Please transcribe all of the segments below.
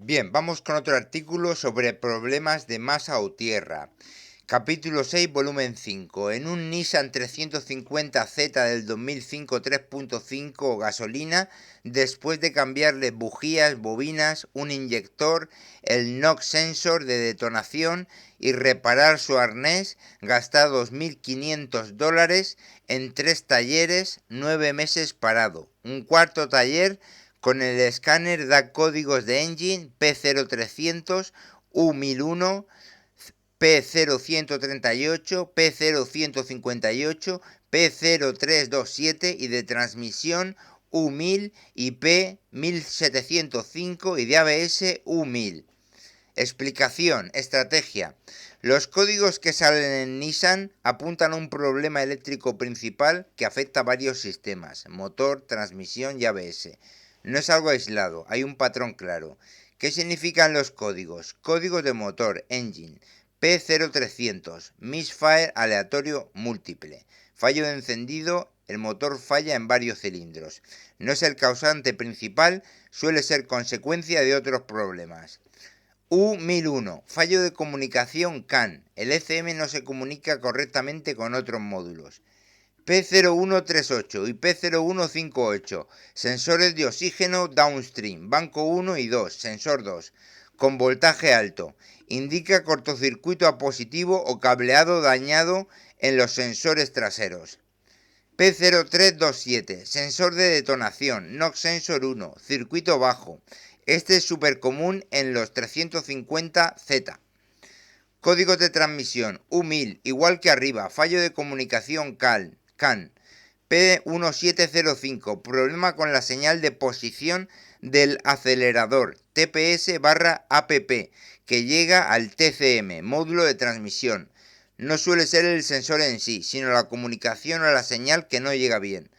Bien, vamos con otro artículo sobre problemas de masa o tierra. Capítulo 6, volumen 5. En un Nissan 350Z del 2005 3.5 gasolina, después de cambiarle bujías, bobinas, un inyector, el NOx sensor de detonación y reparar su arnés, gasta $2.500 en 3 talleres, 9 meses parado. Un cuarto taller con el escáner da códigos de engine P0300, U1001, P0138, P0158, P0327 y de transmisión U1000 y P1705 y de ABS U1000. Explicación, estrategia. Los códigos que salen en Nissan apuntan a un problema eléctrico principal que afecta a varios sistemas, motor, transmisión y ABS. No es algo aislado, hay un patrón claro. ¿Qué significan los códigos? Códigos de motor, engine, P0300, misfire aleatorio múltiple, fallo de encendido, el motor falla en varios cilindros. No es el causante principal, suele ser consecuencia de otros problemas. U1001, fallo de comunicación CAN, el ECM no se comunica correctamente con otros módulos. P0138 y P0158, sensores de oxígeno downstream, banco 1 y 2, sensor 2, con voltaje alto, indica cortocircuito a positivo o cableado dañado en los sensores traseros. P0327, sensor de detonación, NOx sensor 1, circuito bajo. Este es súper común en los 350Z. Códigos de transmisión, U1000, igual que arriba, fallo de comunicación CAN. P1705, problema con la señal de posición del acelerador, TPS/APP, que llega al TCM, módulo de transmisión. No suele ser el sensor en sí, sino la comunicación o la señal que no llega bien.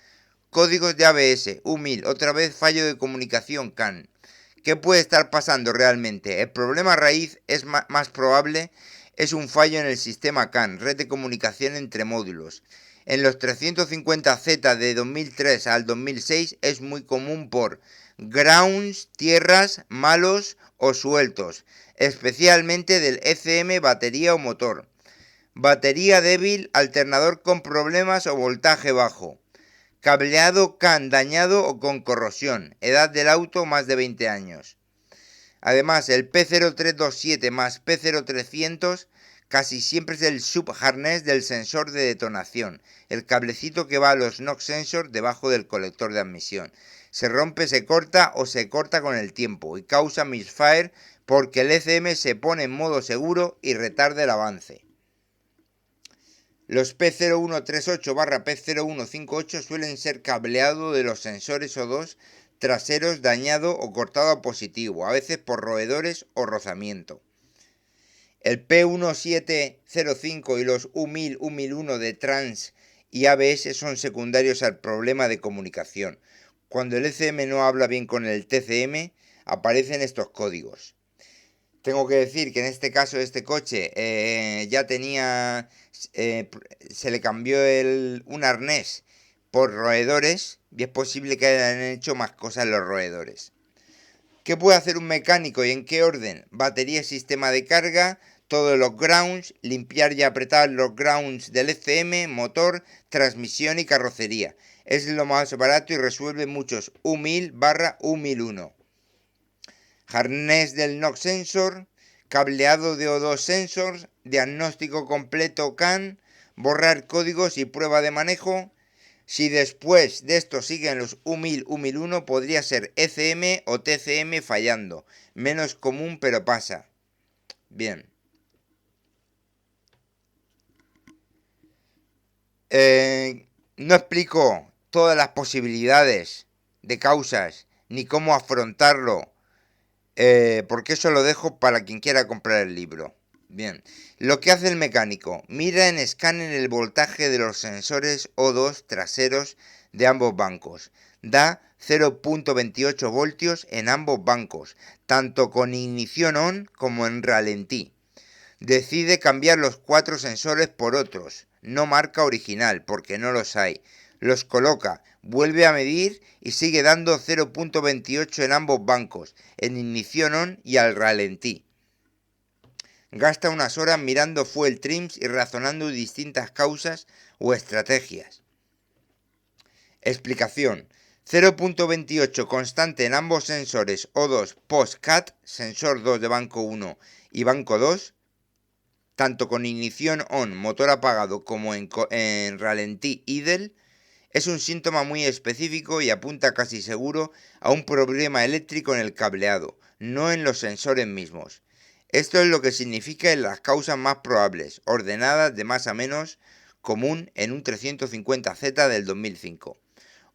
Códigos de ABS, U1000, otra vez fallo de comunicación CAN. ¿Qué puede estar pasando realmente? El problema raíz es más probable, es un fallo en el sistema CAN, red de comunicación entre módulos. En los 350Z de 2003 al 2006 es muy común por grounds, tierras, malos o sueltos, especialmente del ECM, batería o motor. Batería débil, alternador con problemas o voltaje bajo. Cableado CAN dañado o con corrosión. Edad del auto más de 20 años. Además, el P0327 más P0300 casi siempre es el subharnés del sensor de detonación, el cablecito que va a los NOx sensor debajo del colector de admisión. Se rompe, se corta o se corta con el tiempo y causa misfire porque el ECM se pone en modo seguro y retarda el avance. Los P0138/P0158 suelen ser cableado de los sensores O2 traseros dañado o cortado a positivo, a veces por roedores o rozamiento. El P1705 y los U1000, U1001 de trans y ABS son secundarios al problema de comunicación. Cuando el ECM no habla bien con el TCM, aparecen estos códigos. Tengo que decir que en este caso este coche ya tenía, se le cambió un arnés por roedores y es posible que hayan hecho más cosas los roedores. ¿Qué puede hacer un mecánico y en qué orden? Batería y sistema de carga, todos los grounds, limpiar y apretar los grounds del ECM, motor, transmisión y carrocería. Es lo más barato y resuelve muchos U1000/U1001. Arnés del NOx sensor, cableado de O2 sensors, diagnóstico completo CAN, borrar códigos y prueba de manejo. Si después de esto siguen los U1000, U1001, podría ser ECM o TCM fallando. Menos común, pero pasa. Bien. No explico todas las posibilidades de causas ni cómo afrontarlo, porque eso lo dejo para quien quiera comprar el libro. Bien, lo que hace el mecánico, mira en escáner el voltaje de los sensores O2 traseros de ambos bancos. Da 0.28 voltios en ambos bancos, tanto con ignición on como en ralentí. Decide cambiar los 4 sensores por otros, no marca original, porque no los hay. Los coloca, vuelve a medir y sigue dando 0.28 en ambos bancos, en ignición on y al ralentí. Gasta unas horas mirando fuel trims y razonando distintas causas o estrategias. Explicación. 0.28 constante en ambos sensores O2 post-CAT, sensor 2 de banco 1 y banco 2, tanto con ignición on, motor apagado, como en ralentí idle, es un síntoma muy específico y apunta casi seguro a un problema eléctrico en el cableado, no en los sensores mismos. Esto es lo que significa en las causas más probables, ordenadas de más a menos común en un 350Z del 2005.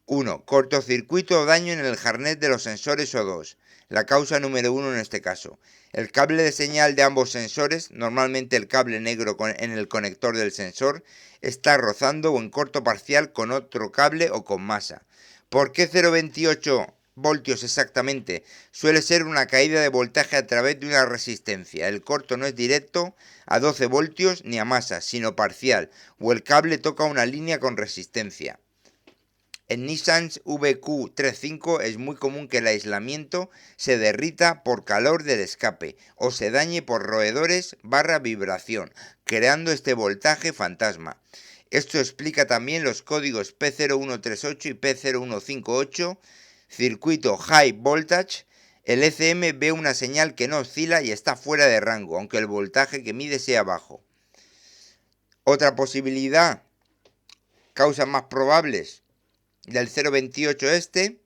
1. Cortocircuito o daño en el harnés de los sensores O2. La causa número 1 en este caso. El cable de señal de ambos sensores, normalmente el cable negro en el conector del sensor, está rozando o en corto parcial con otro cable o con masa. ¿Por qué 0,28 voltios exactamente? Suele ser una caída de voltaje a través de una resistencia. El corto no es directo a 12 voltios ni a masa, sino parcial, o el cable toca una línea con resistencia. En Nissan VQ35 es muy común que el aislamiento se derrita por calor del escape o se dañe por roedores / vibración, creando este voltaje fantasma. Esto explica también los códigos P0138 y P0158, circuito High Voltage. El ECM ve una señal que no oscila y está fuera de rango, aunque el voltaje que mide sea bajo. Otra posibilidad, causas más probables del 0,28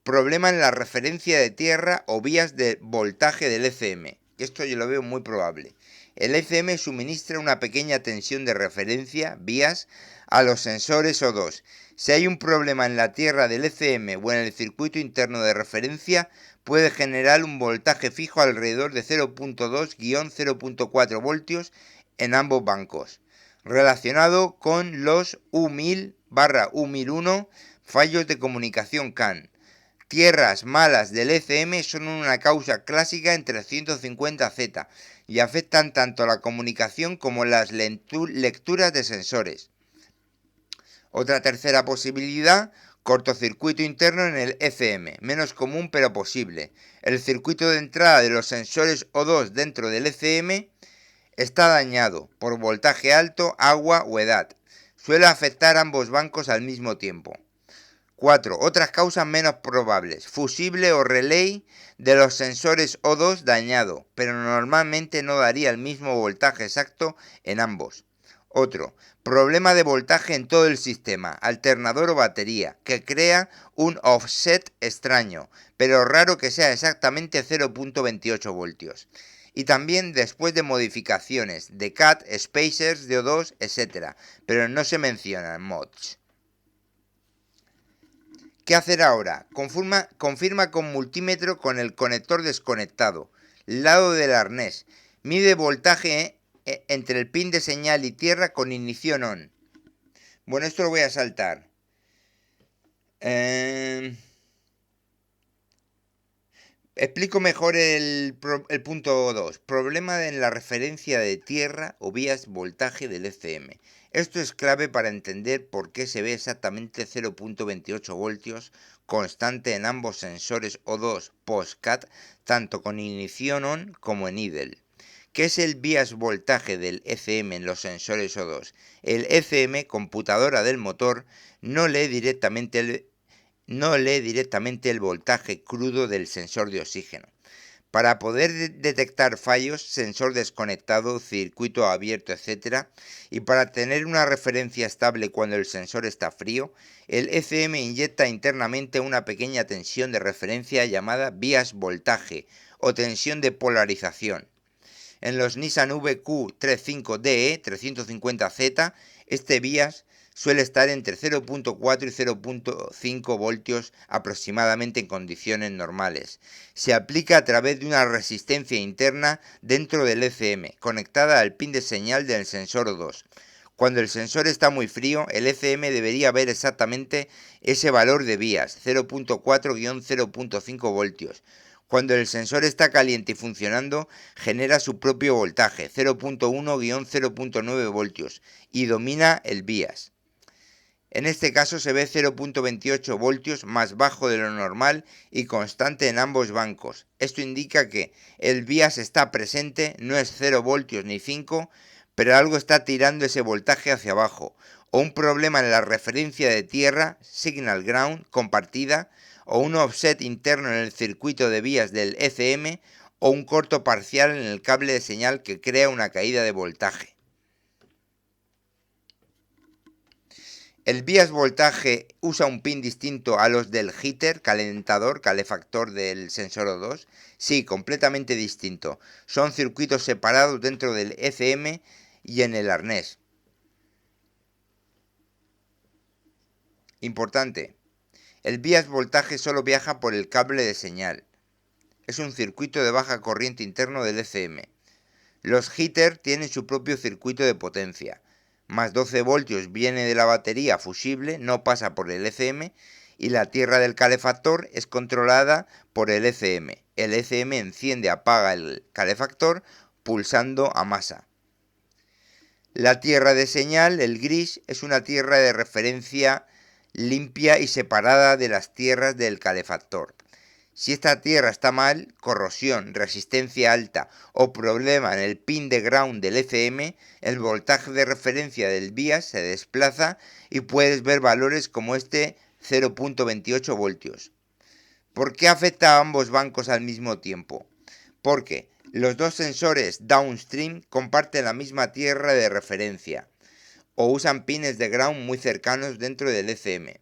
problema en la referencia de tierra o vías de voltaje del ECM. Esto yo lo veo muy probable. El ECM suministra una pequeña tensión de referencia, vías, a los sensores O2. Si hay un problema en la tierra del ECM o en el circuito interno de referencia, puede generar un voltaje fijo alrededor de 0.2-0.4 voltios en ambos bancos, relacionado con los U1000/U1001 fallos de comunicación CAN. Tierras malas del ECM son una causa clásica en 350Z y afectan tanto la comunicación como las lecturas de sensores. Otra tercera posibilidad, cortocircuito interno en el ECM, menos común pero posible. El circuito de entrada de los sensores O2 dentro del ECM está dañado por voltaje alto, agua o edad. Suele afectar ambos bancos al mismo tiempo. 4. Otras causas menos probables. Fusible o relay de los sensores O2 dañado, pero normalmente no daría el mismo voltaje exacto en ambos. Otro. Problema de voltaje en todo el sistema, alternador o batería, que crea un offset extraño, pero raro que sea exactamente 0.28 voltios. Y también después de modificaciones de CAT, spacers de O2, etc. Pero no se mencionan mods. ¿Qué hacer ahora? Confirma con multímetro con el conector desconectado, lado del arnés. Mide voltaje entre el pin de señal y tierra con ignición on. Bueno, esto lo voy a saltar. Explico mejor el punto 2. Problema en la referencia de tierra o vías voltaje del ECM. Esto es clave para entender por qué se ve exactamente 0.28 voltios constante en ambos sensores O2 post-CAT, tanto con ignición on como en idle. ¿Qué es el vías voltaje del ECM en los sensores O2? El ECM, computadora del motor, no lee directamente el voltaje crudo del sensor de oxígeno. Para poder detectar fallos, sensor desconectado, circuito abierto, etc., y para tener una referencia estable cuando el sensor está frío, el ECM inyecta internamente una pequeña tensión de referencia llamada vías voltaje o tensión de polarización. En los Nissan VQ35DE 350Z, este vías suele estar entre 0.4 y 0.5 voltios aproximadamente en condiciones normales. Se aplica a través de una resistencia interna dentro del ECM, conectada al pin de señal del sensor O2. Cuando el sensor está muy frío, el ECM debería ver exactamente ese valor de vías, 0.4-0.5 voltios. Cuando el sensor está caliente y funcionando, genera su propio voltaje, 0.1-0.9 voltios, y domina el vías. En este caso se ve 0.28 voltios más bajo de lo normal y constante en ambos bancos. Esto indica que el bias está presente, no es 0 voltios ni 5, pero algo está tirando ese voltaje hacia abajo, o un problema en la referencia de tierra, signal ground, compartida, o un offset interno en el circuito de vías del ECM, o un corto parcial en el cable de señal que crea una caída de voltaje. El bias voltaje usa un pin distinto a los del heater, calefactor del sensor O2. Sí, completamente distinto. Son circuitos separados dentro del ECM y en el arnés. Importante. El bias voltaje solo viaja por el cable de señal. Es un circuito de baja corriente interno del ECM. Los heater tienen su propio circuito de potencia. Más 12 voltios viene de la batería fusible, no pasa por el ECM, y la tierra del calefactor es controlada por el ECM. El ECM enciende, apaga el calefactor pulsando a masa. La tierra de señal, el gris, es una tierra de referencia limpia y separada de las tierras del calefactor. Si esta tierra está mal, corrosión, resistencia alta o problema en el pin de ground del ECM, el voltaje de referencia del bias se desplaza y puedes ver valores como este 0.28 voltios. ¿Por qué afecta a ambos bancos al mismo tiempo? Porque los dos sensores downstream comparten la misma tierra de referencia o usan pines de ground muy cercanos dentro del ECM.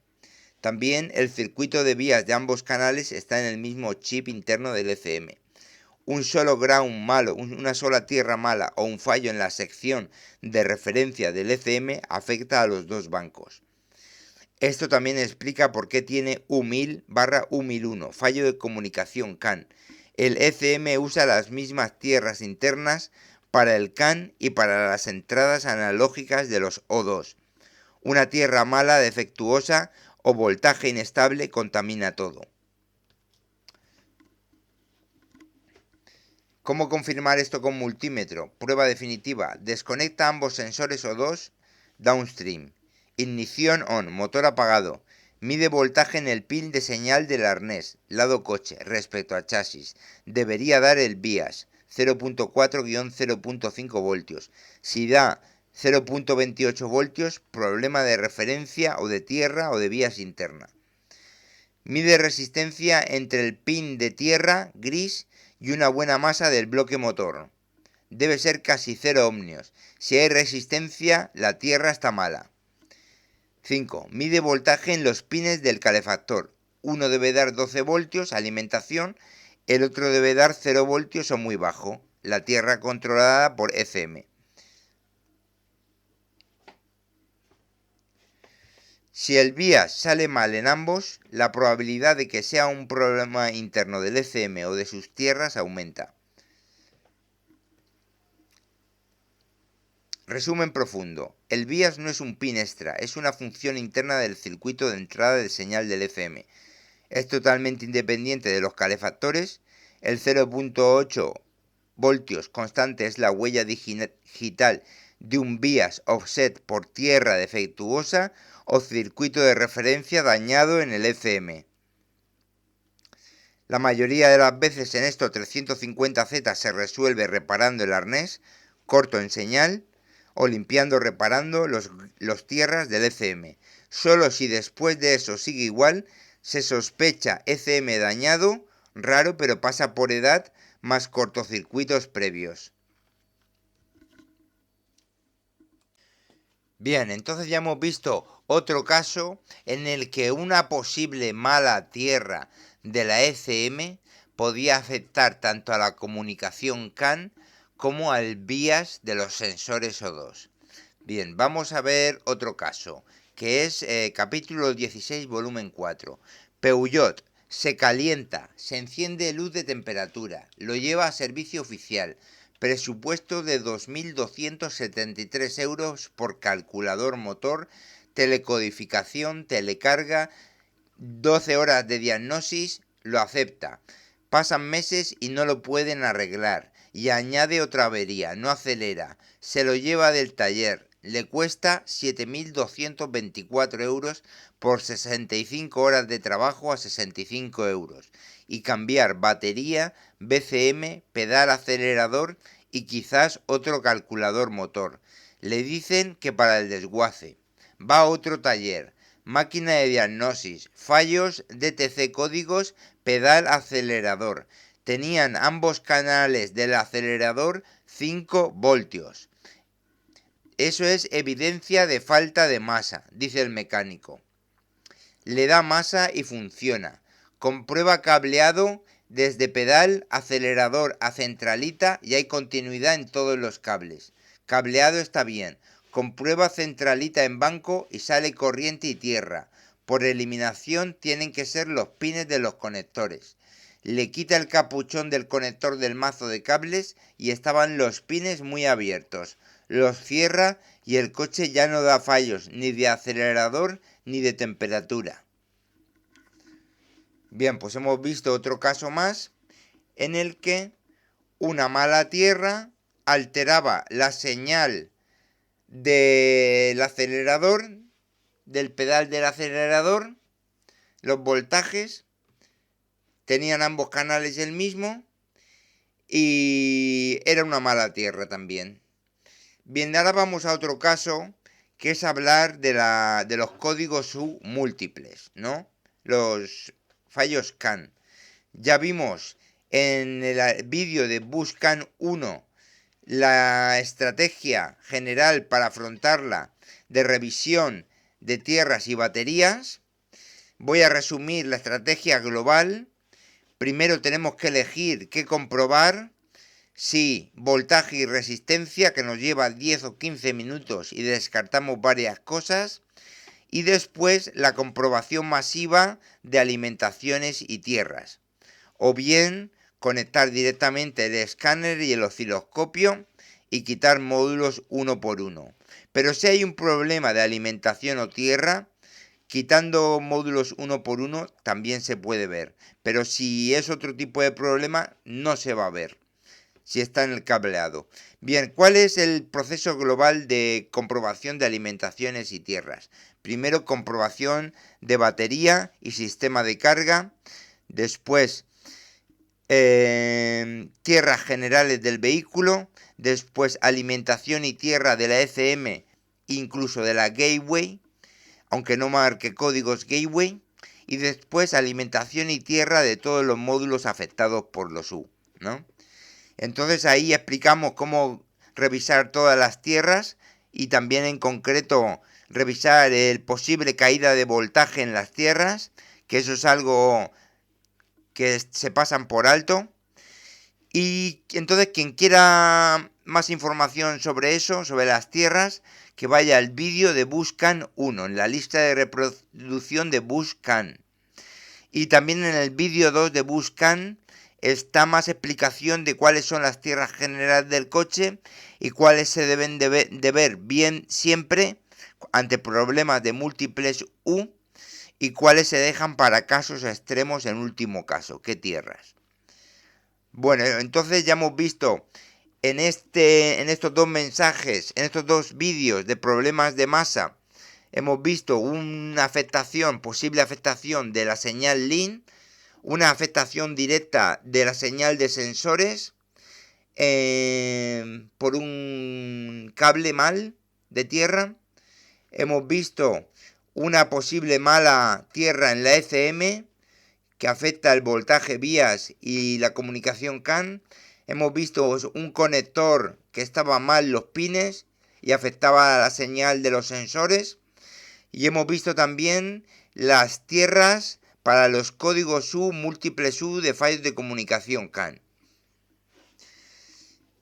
También el circuito de vías de ambos canales está en el mismo chip interno del ECM. Un solo ground malo, una sola tierra mala o un fallo en la sección de referencia del ECM afecta a los dos bancos. Esto también explica por qué tiene U1000/U1001, fallo de comunicación CAN. El ECM usa las mismas tierras internas para el CAN y para las entradas analógicas de los O2. Una tierra mala, defectuosa o voltaje inestable contamina todo. ¿Cómo confirmar esto con multímetro? Prueba definitiva. Desconecta ambos sensores O2 downstream. Ignición on, motor apagado. Mide voltaje en el pin de señal del arnés, lado coche, respecto a chasis. Debería dar el bias, 0.4-0.5 voltios. Si da 0.28 voltios, problema de referencia o de tierra o de vías interna. Mide resistencia entre el pin de tierra, gris, y una buena masa del bloque motor. Debe ser casi 0 ohmios. Si hay resistencia, la tierra está mala. 5. Mide voltaje en los pines del calefactor. Uno debe dar 12 voltios, alimentación, el otro debe dar 0 voltios o muy bajo. La tierra controlada por ECM. Si el bias sale mal en ambos, la probabilidad de que sea un problema interno del ECM o de sus tierras aumenta. Resumen profundo. El bias no es un pin extra, es una función interna del circuito de entrada de señal del ECM. Es totalmente independiente de los calefactores. El 0.8 voltios constante es la huella digital de un bias offset por tierra defectuosa o circuito de referencia dañado en el ECM. La mayoría de las veces en estos 350Z se resuelve reparando el arnés, corto en señal, o reparando los tierras del ECM. Solo si después de eso sigue igual, se sospecha ECM dañado, raro pero pasa por edad, más cortocircuitos previos. Bien, entonces ya hemos visto otro caso en el que una posible mala tierra de la ECM podía afectar tanto a la comunicación CAN como al bias de los sensores O2. Bien, vamos a ver otro caso, que es capítulo 16, volumen 4. Peugeot se calienta, se enciende luz de temperatura, lo lleva a servicio oficial. Presupuesto de 2.273 euros por calculador motor, telecodificación, telecarga, 12 horas de diagnosis, lo acepta. Pasan meses y no lo pueden arreglar. Y añade otra avería, no acelera. Se lo lleva del taller. Le cuesta 7.224 euros por 65 horas de trabajo a 65 euros. Y cambiar batería, BCM, pedal acelerador y quizás otro calculador motor. Le dicen que para el desguace. Va a otro taller. Máquina de diagnosis, fallos, DTC códigos, pedal acelerador. Tenían ambos canales del acelerador 5 voltios. Eso es evidencia de falta de masa, dice el mecánico. Le da masa y funciona. Comprueba cableado desde pedal, acelerador a centralita y hay continuidad en todos los cables. Cableado está bien. Comprueba centralita en banco y sale corriente y tierra. Por eliminación tienen que ser los pines de los conectores. Le quita el capuchón del conector del mazo de cables y estaban los pines muy abiertos. Los cierra y el coche ya no da fallos ni de acelerador ni de temperatura. Bien, pues hemos visto otro caso más en el que una mala tierra alteraba la señal del acelerador, del pedal del acelerador, los voltajes, tenían ambos canales el mismo y era una mala tierra también. Bien, ahora vamos a otro caso que es hablar de los códigos U múltiples, ¿no? Los fallos CAN. Ya vimos en el vídeo de Buscan 1 la estrategia general para afrontarla de revisión de tierras y baterías. Voy a resumir la estrategia global. Primero tenemos que elegir qué comprobar. Sí, voltaje y resistencia, que nos lleva 10 o 15 minutos y descartamos varias cosas. Y después la comprobación masiva de alimentaciones y tierras. O bien conectar directamente el escáner y el osciloscopio y quitar módulos uno por uno. Pero si hay un problema de alimentación o tierra, quitando módulos uno por uno también se puede ver. Pero si es otro tipo de problema, no se va a ver si está en el cableado. Bien, ¿cuál es el proceso global de comprobación de alimentaciones y tierras? Primero, comprobación de batería y sistema de carga. Después, tierras generales del vehículo. Después, alimentación y tierra de la ECM, incluso de la Gateway, aunque no marque códigos Gateway. Y después, alimentación y tierra de todos los módulos afectados por los U, ¿no? Entonces ahí explicamos cómo revisar todas las tierras y también en concreto revisar el posible caída de voltaje en las tierras, que eso es algo que se pasan por alto. Y entonces quien quiera más información sobre eso, sobre las tierras, que vaya al vídeo de Buscan 1, en la lista de reproducción de Buscan. Y también en el vídeo 2 de Buscan está más explicación de cuáles son las tierras generales del coche y cuáles se deben de ver bien siempre ante problemas de múltiples U y cuáles se dejan para casos extremos en último caso, qué tierras. Bueno, entonces ya hemos visto en estos dos mensajes, en estos dos vídeos de problemas de masa, hemos visto una posible afectación de la señal LIN, una afectación directa de la señal de sensores por un cable mal de tierra. Hemos visto una posible mala tierra en la ECM que afecta el voltaje vías y la comunicación CAN. Hemos visto un conector que estaba mal los pines y afectaba la señal de los sensores. Y hemos visto también las tierras para los códigos U, múltiples U de fallos de comunicación CAN.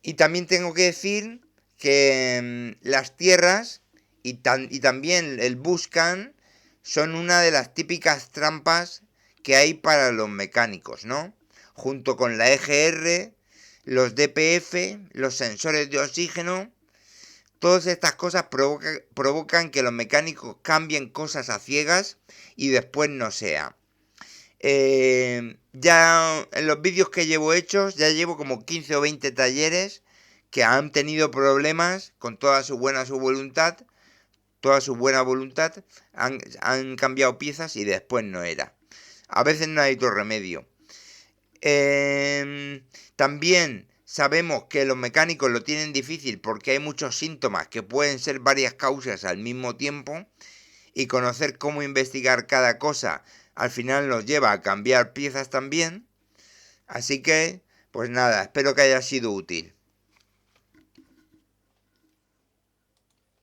Y también tengo que decir que las tierras y también el Buscan son una de las típicas trampas que hay para los mecánicos, ¿no? Junto con la EGR, los DPF, los sensores de oxígeno. Todas estas cosas provocan que los mecánicos cambien cosas a ciegas y después no sea. Ya en los vídeos que llevo hechos, ya llevo como 15 o 20 talleres que han tenido problemas con toda su buena voluntad, han cambiado piezas y después no era. A veces no hay otro remedio. También sabemos que los mecánicos lo tienen difícil porque hay muchos síntomas que pueden ser varias causas al mismo tiempo, y conocer cómo investigar cada cosa al final nos lleva a cambiar piezas también. Así que, pues nada, espero que haya sido útil.